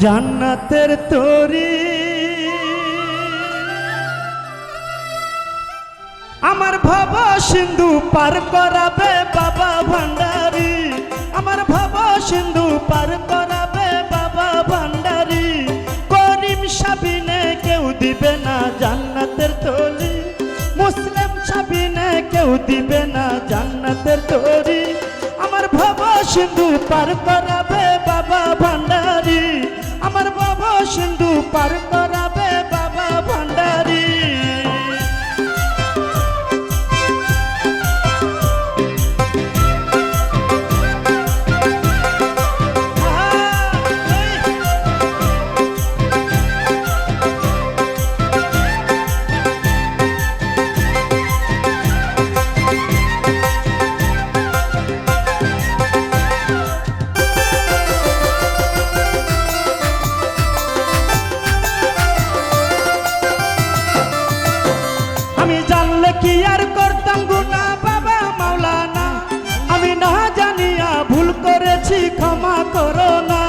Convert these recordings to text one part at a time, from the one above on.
জান্নাতের তরি আমার ভব সিন্ধু পার করাবে বাবা ভান্ডারি, আমার ভব সিন্ধু পার করাবে বাবা ভান্ডারি। করিম সাবিনে কেউ দিবে না জান্নাতের তরি, মুসলিম সাবিনে কেউ দিবে না জান্নাতের তরি। আমার ভব সিন্ধু পার করাবে বাবা ভান্ডারি, আমার ভব সিন্ধু পার করাবে বাবা ভান্ডারি। কি আর করতাম গুনাহ বাবা মাওলানা, আমি না জানিয়া ভুল করেছি ক্ষমা করো না।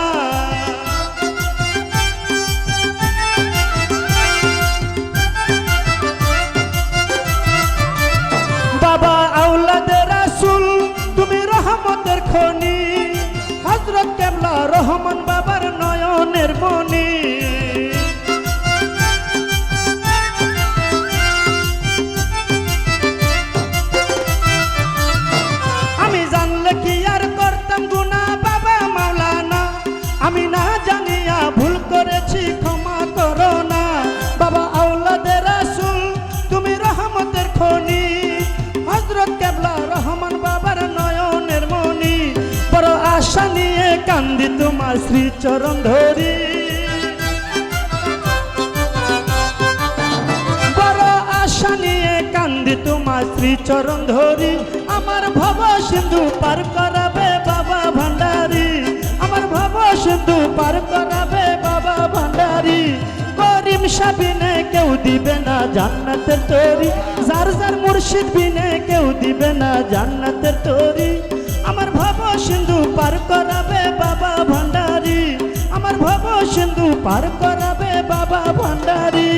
বাবা আওলাদে রাসূল তুমি রহমতের খনি, হযরত কেবলা রহমান বাবার নয়নের মনি। আমি না জানিয়া ভুল করেছি ক্ষমা করো না। বাবা আওলাদে রাসূল তুমি রহমতের খনি, হযরত কেবলা রহমান বাবার নয়নের মনি। বড় আশা নিয়ে কান্দি তোমার শ্রীচরণ ধরি, বড় আশা নিয়ে কান্দি তোমার শ্রীচরণ ধরি। আমার ভব সিন্ধু পার করাবে বাবা ভান্ডারি, আমার ভব সিন্ধু পার করাবে বাবা ভান্ডারি। করিম সাবিনে কেউ দিবে না জান্নাতের তরি, যার যার মুর্শিদ বিনে কেউ দিবে না জান্নাতের তরি। আমার ভব সিন্ধু পার করাবে বাবা ভান্ডারি, আমার ভব সিন্ধু পার করাবে বাবা ভান্ডারি।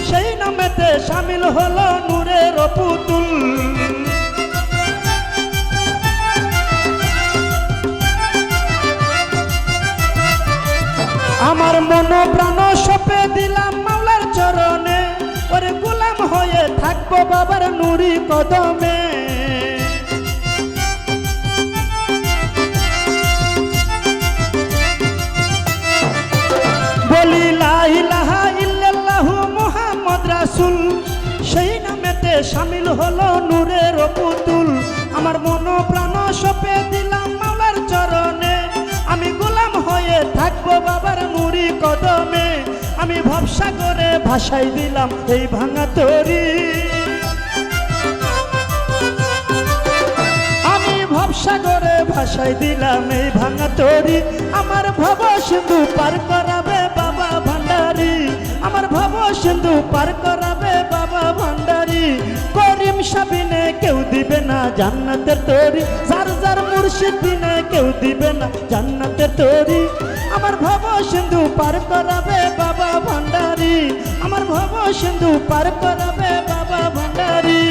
সেই নামেতে শামিল হলো নূরের পুতুল। আমার মন প্রাণ সঁপে দিলাম মাওলার চরণে, ওরে গোলাম হয়ে থাকবো বাবার নুরি কদমে। বলি লা ইলাহা ইল্লাল্লাহু মুহাম্মদ রাসূল, সেই নামেতে শামিল হলো নূরের পুতুল। আমার মন প্রাণ সঁপে দিলাম মাওলার চরণে, আমি গোলাম হয়ে থাকবো বাবার নুরি কদমে। আমি ভবসাগরে ভাসাই দিলাম এই ভাঙা তরি, আমি ভবসাগরে ভাসাই দিলাম এই ভাঙা তরি। আমার ভব সিন্ধু পার করাবে বাবা ভান্ডারি, আমার ভব সিন্ধু পার করাবে বাবা ভান্ডারি। করিম সাবিনে কেউ দিবে না জান্নাতের তরি, যার যার মুর্শিদ বিনে কেউ দিবে না জান্নাতের তরি। আমার ভব সিন্ধু পার করাবে বাবা ভান্ডারি, আমার ভব সিন্ধু পার করাবে বাবা ভান্ডারি।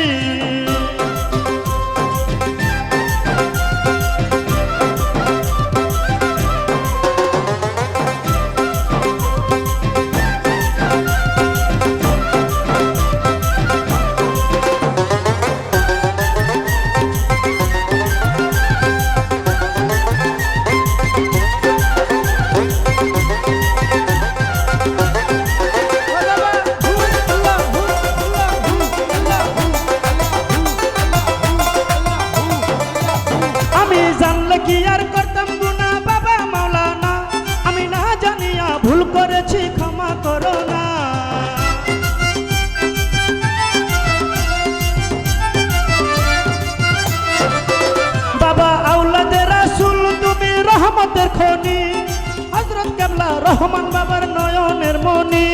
মনি।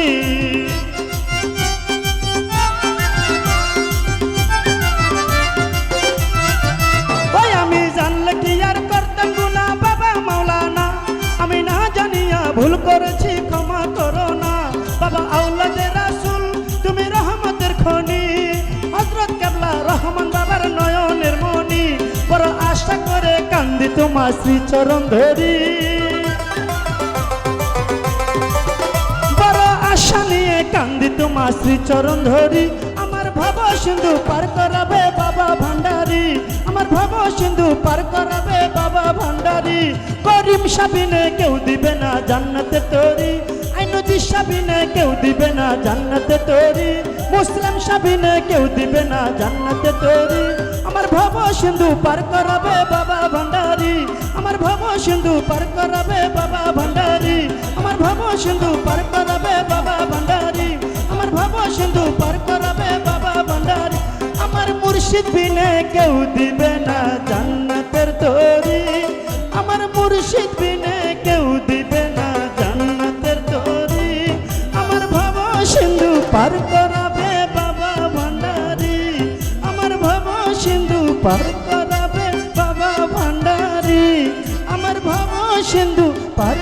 ওই আমি জানলে কি আর করতাম গুনাহ বাবা মাওলানা, আমি না জানিয়া ভুল করেছি ক্ষমা করো না। বাবা আওলাদে রাসূল তুমি রহমতের খনি, হযরত কেবলা রহমান বাবার নয়নের মনি। বড় আশা করে কান্দি তোমার শ্রীচরণ ধরি, বড় আশা নিয়ে কান্দি তোমার শ্রীচরণ ধরি। আমার ভব সিন্ধু পার করাবে বাবা ভান্ডারী, আমার ভব সিন্ধু পার করাবে বাবা ভান্ডারী। করিম সাবিনে কেউ দিবে না জান্নাতে তরি, আইনজি সাবিনে কেউ দিবে না জান্নাতে তরি, মুসলিম সাবিনে কেউ দিবে না জান্নাতে তরি। আমার ভব সিন্ধু পার করাবে বাবা ভান্ডারী, আমার ভব সিন্ধু পার করাবে বাবা ভান্ডারী, আমার ভব সিন্ধু পার করাবে বাবা ভান্ডারী, আমার ভব সিন্ধু পার করাবে বাবা ভান্ডারী। আমার মুর্শিদ বিনে কেউ দিবে না জান্নাতের তরি, আমার মুর্শিদ বিনে কেউ দিবে না জান্নাতের তরি। আমার ভব সিন্ধু পার করাবে বাবা ভান্ডারী, আমার ভব সিন্ধু পার করাবে বাবা ভান্ডারী, আমার ভব সিন্ধু পার